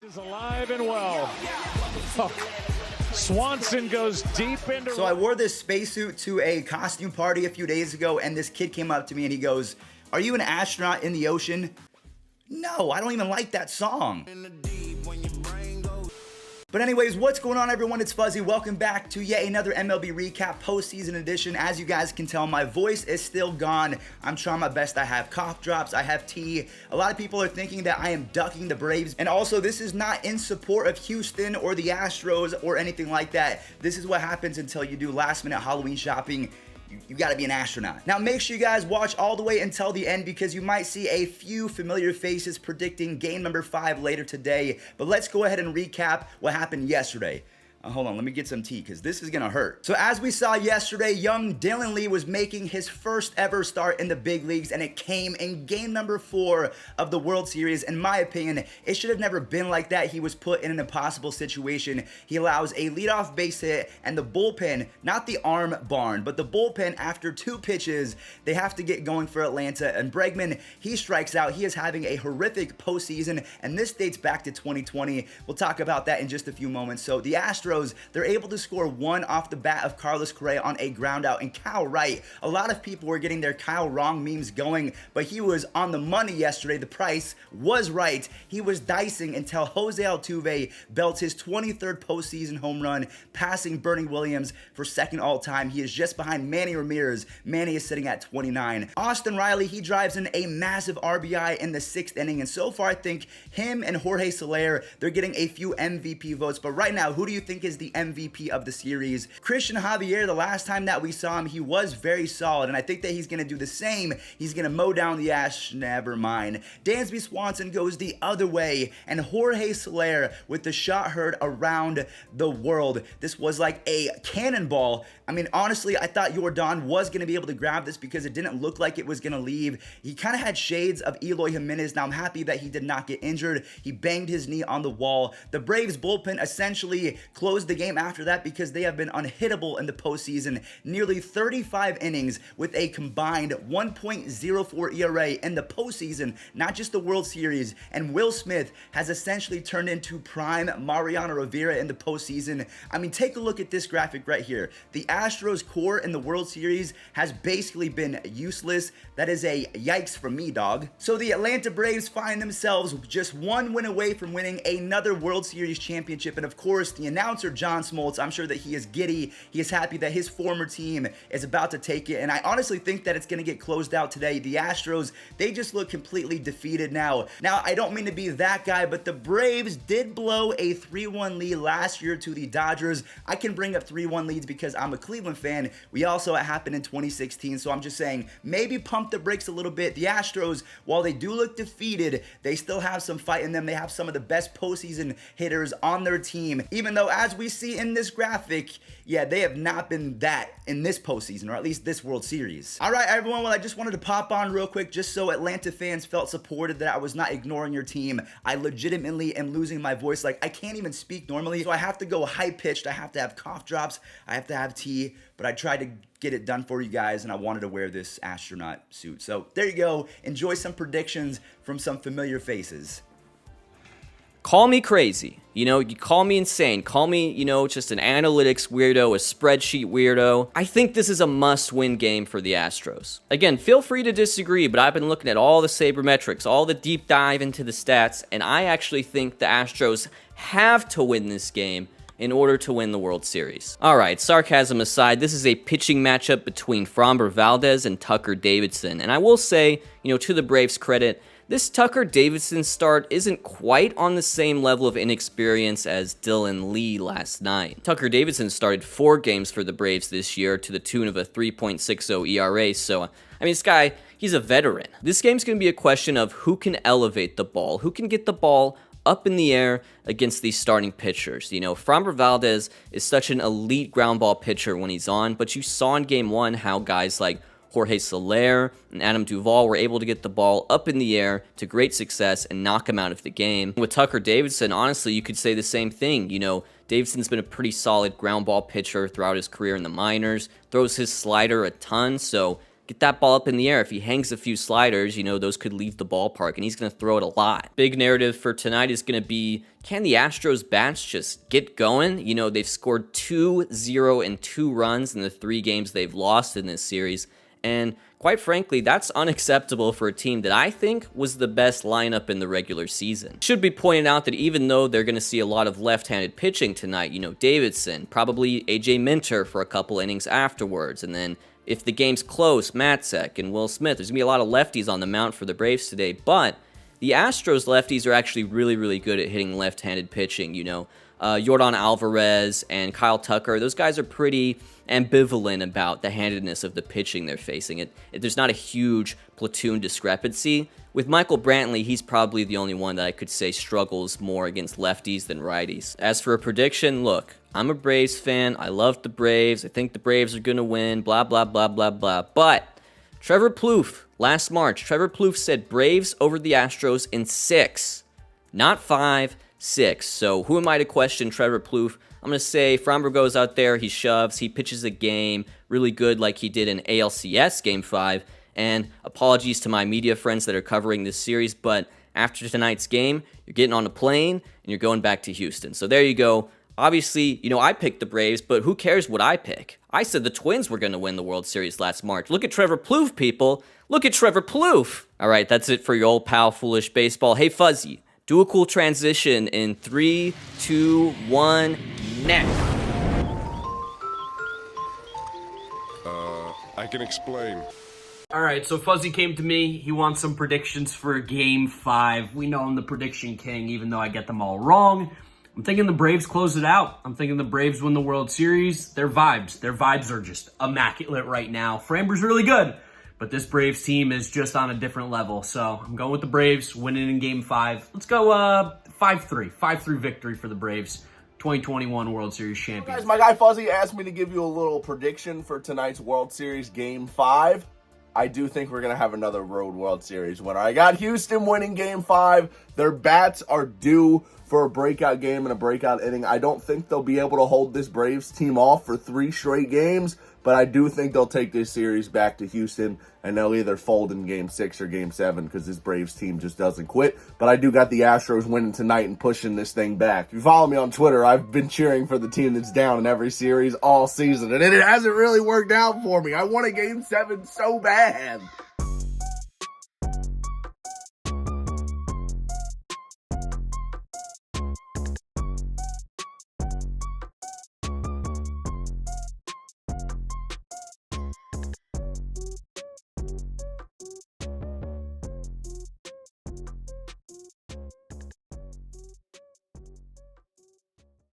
Is alive and well. Oh, Swanson goes deep into... So I wore this spacesuit to a costume party a few days ago, and this kid came up to me and he goes, "Are you an astronaut in the ocean?" No, I don't even like that song. But anyways, what's going on, everyone? It's Fuzzy. Welcome back to yet another MLB recap postseason edition. As you guys can tell, my voice is still gone. I'm trying my best. I have cough drops. I have tea. A lot of people are thinking that I am ducking the Braves. And also, this is not in support of Houston or the Astros or anything like that. This is what happens until you do last-minute Halloween shopping. You gotta be an astronaut. Now make sure you guys watch all the way until the end because you might see a few familiar faces predicting game number 5 later today. But let's go ahead and recap what happened yesterday. Hold on, let me get some tea because this is gonna hurt. So as we saw yesterday, young Dylan Lee was making his first ever start in the big leagues, and it came in game number 4 of the World Series. In my opinion, it should have never been like that. He was put in an impossible situation. He allows a leadoff base hit, and the bullpen, not the arm barn, but the bullpen, after 2 pitches, they have to get going for Atlanta. And Bregman, he strikes out. He is having a horrific postseason, and this dates back to 2020. We'll talk about that in just a few moments. So the Astros, they're able to score 1 off the bat of Carlos Correa on a ground out. And Kyle Wright, a lot of people were getting their Kyle wrong memes going, but he was on the money yesterday. The price was right. He was dicing until Jose Altuve belts his 23rd postseason home run, passing Bernie Williams for second all time. He is just behind Manny Ramirez. Manny is sitting at 29. Austin Riley, he drives in a massive RBI in the 6th inning, and so far I think him and Jorge Soler, they're getting a few MVP votes. But right now, who do you think is the MVP of the series? Christian Javier, the last time that we saw him, he was very solid, and I think that he's going to do the same. He's going to mow down the never mind. Dansby Swanson goes the other way, and Jorge Soler with the shot heard around the world. This was like a cannonball. I mean, honestly, I thought Yordan was going to be able to grab this because it didn't look like it was going to leave. He kind of had shades of Eloy Jimenez. Now, I'm happy that he did not get injured. He banged his knee on the wall. The Braves bullpen essentially closed the game after that because they have been unhittable in the postseason. Nearly 35 innings with a combined 1.04 ERA in the postseason, not just the World Series. And Will Smith has essentially turned into prime Mariano Rivera in the postseason. I mean, take a look at this graphic right here. The Astros core in the World Series has basically been useless. That is a yikes from me, dog. So the Atlanta Braves find themselves just 1 win away from winning another World Series championship. And of course, the announcer, John Smoltz, I'm sure that he is giddy. He is happy that his former team is about to take it. And I honestly think that it's going to get closed out today. The Astros, they just look completely defeated now. Now, I don't mean to be that guy, but the Braves did blow a 3-1 lead last year to the Dodgers. I can bring up 3-1 leads because I'm a Cleveland fan. We also, it happened in 2016. So I'm just saying, maybe pump the brakes a little bit. The Astros, while they do look defeated, they still have some fight in them. They have some of the best postseason hitters on their team. Even though, as we see in this graphic, yeah, they have not been that in this postseason, or at least this World Series. All right, everyone, well, I just wanted to pop on real quick just so Atlanta fans felt supported that I was not ignoring your team. I legitimately am losing my voice. Like, I can't even speak normally, so I have to go high-pitched. I have to have cough drops. I have to have tea, but I tried to get it done for you guys, and I wanted to wear this astronaut suit. So there you go. Enjoy some predictions from some familiar faces. Call me crazy, you call me insane, call me, just an analytics weirdo, a spreadsheet weirdo. I think this is a must-win game for the Astros. Again, feel free to disagree, but I've been looking at all the sabermetrics, all the deep dive into the stats, and I actually think the Astros have to win this game in order to win the World Series. Alright, sarcasm aside, this is a pitching matchup between Framber Valdez and Tucker Davidson, and I will say, to the Braves' credit, this Tucker Davidson start isn't quite on the same level of inexperience as Dylan Lee last night. Tucker Davidson started 4 games for the Braves this year to the tune of a 3.60 ERA, so, I mean, this guy, he's a veteran. This game's going to be a question of who can elevate the ball, who can get the ball up in the air against these starting pitchers. Framber Valdez is such an elite ground ball pitcher when he's on, but you saw in Game 1 how guys like Jorge Soler and Adam Duvall were able to get the ball up in the air to great success and knock him out of the game. With Tucker Davidson, honestly, you could say the same thing. Davidson's been a pretty solid ground ball pitcher throughout his career in the minors, throws his slider a ton, so get that ball up in the air. If he hangs a few sliders, you know, those could leave the ballpark, and he's going to throw it a lot. Big narrative for tonight is going to be, can the Astros bats just get going? You know, they've scored 2-0 and 2 runs in the 3 games they've lost in this series, and quite frankly, that's unacceptable for a team that I think was the best lineup in the regular season. Should be pointed out that even though they're going to see a lot of left-handed pitching tonight, you know, Davidson, probably AJ Minter for a couple innings afterwards, and then if the game's close, Matzek and Will Smith. There's going to be a lot of lefties on the mound for the Braves today, but the Astros lefties are actually really, really good at hitting left-handed pitching, you know. Yordan Alvarez and Kyle Tucker, those guys are pretty ambivalent about the handedness of the pitching they're facing. There's not a huge platoon discrepancy. With Michael Brantley, he's probably the only one that I could say struggles more against lefties than righties. As for a prediction, look, I'm a Braves fan. I love the Braves. I think the Braves are going to win, blah, blah, blah, blah, blah. But Trevor Plouffe, last March, Trevor Plouffe said Braves over the Astros in 6, not 5, 6. So who am I to question Trevor Plouffe? I'm going to say Framber goes out there, he shoves, he pitches a game really good like he did in ALCS Game 5. And apologies to my media friends that are covering this series, but after tonight's game, you're getting on a plane and you're going back to Houston. So there you go. Obviously, you know, I picked the Braves, but who cares what I pick? I said the Twins were going to win the World Series last March. Look at Trevor Plouffe, people. Look at Trevor Plouffe. All right, that's it for your old pal Foolish Baseball. Hey, Fuzzy, do a cool transition in 3, 2, 1, now. I can explain. All right, so Fuzzy came to me. He wants some predictions for Game 5. We know I'm the prediction king, even though I get them all wrong. I'm thinking the Braves close it out. I'm thinking the Braves win the World Series. Their vibes are just immaculate right now. Framber's really good, but this Braves team is just on a different level. So I'm going with the Braves, winning in Game 5. Let's go 5-3. 5-3 victory for the Braves. 2021 World Series champions. Guys, my guy Fuzzy asked me to give you a little prediction for tonight's World Series Game 5. I do think we're going to have another road World Series winner. I got Houston winning Game 5. Their bats are due for a breakout game and a breakout inning. I don't think they'll be able to hold this Braves team off for 3 straight games, but I do think they'll take this series back to Houston, and they'll either fold in Game 6 or Game 7 because this Braves team just doesn't quit. But I do got the Astros winning tonight and pushing this thing back. If you follow me on Twitter, I've been cheering for the team that's down in every series all season, and it hasn't really worked out for me. I want a Game 7 so bad.